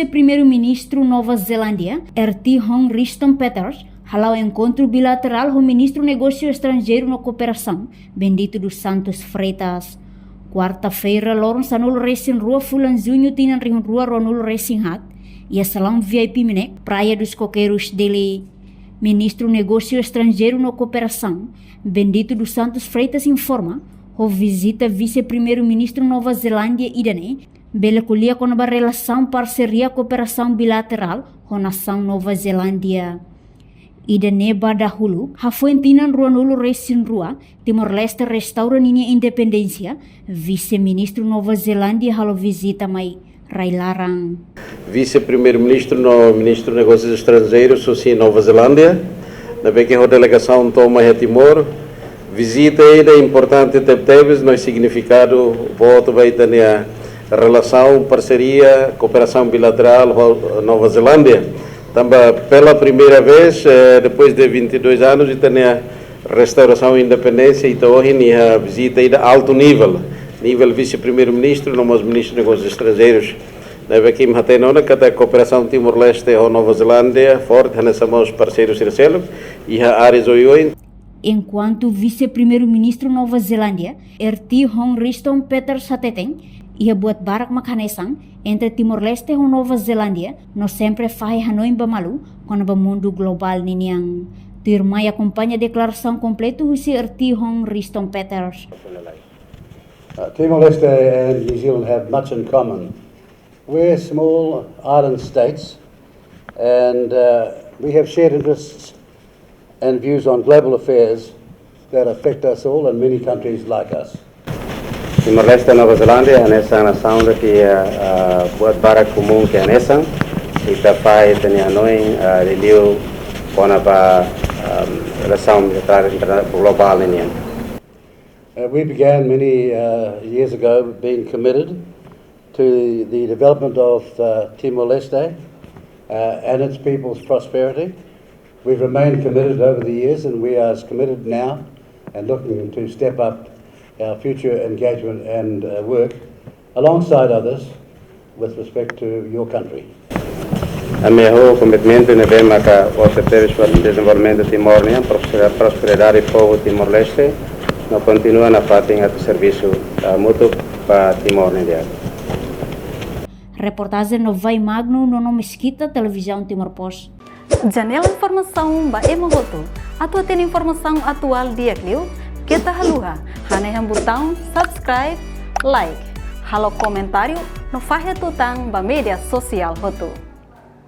vice-primeiro-ministro Nova Zelândia, RT Hong Riston Peters, halau encontro bilateral com o ministro Negócio Estrangeiro na Cooperação, Bendito dos Santos Freitas. Quarta-feira, Lawrence anul racing rua Fulan Junho tinan ring rua Ronul Racing Hat, e a salão VIP Minek, Praia dos Coqueiros dele. Ministro Negócio Estrangeiro na Cooperação, Bendito dos Santos Freitas informa, o visita vice-primeiro-ministro Nova Zelândia Idane, bela kuliah com a relação parceria cooperação bilateral com a nação Nova Zelândia. Idane badahulu, hafuentinan ruanulu resin rua, Timor-Leste restaura ninha independência, vice-ministro Nova Zelândia halo visita mai Railarang. Vice-primeiro-ministro no Ministro dos Negócios Estrangeiros, Susi Nova Zelândia, na vez que a delegação toma a Timor, visita ainda importante teve no significado voto vai ter a relação, parceria, cooperação bilateral com Nova Zelândia. Também pela primeira vez, depois de 22 anos, e tem a restauração da independência e hoje a visita ainda alto nível vice-primeiro-ministro, no ministro dos Negócios Estrangeiros. Deve aqui me que a cooperação Timor-Leste ou Nova Zelândia forte, nós somos parceiros e a áreas oioi. Enquanto vice-primeiro-ministro Nova Zelândia, RT Hong Riston Peters Hateteng, ia buat barak makanesang entre Timor-Leste e Nova Zelândia, no sempre faz Hanoi bamalu com o mundo global niniang. Turma acompanha a declaração completa do RT Hong Riston Peters. Timor-Leste and New Zealand have much in common. We're small island states and we have shared interests and views on global affairs that affect us all and many countries like us. Timor-Leste e Nova Zelândia é essa nação que buat barak comum que é nessa e tapai tem Hanoi reliu com a relação global ninian. We began many years ago being committed to the development of Timor-Leste and its people's prosperity. We've remained committed over the years and we are as committed now and looking to step up our future engagement and work alongside others with respect to your country. A meu commitmento na bem que o secretário para o desenvolvimento de Timor, a prosperidade do povo Timor-Leste, não continua na fatinha do serviço mútuo para Timor. Reportagem no Vai Magno, no Mesquita, Televisão Timor-Post. Janela informação ba emohoto. Atua tem informação atual dia Clio. Kita haluha. Hane botão subscribe, like. Halo comentário no fahe tutang ba media sosial hoto.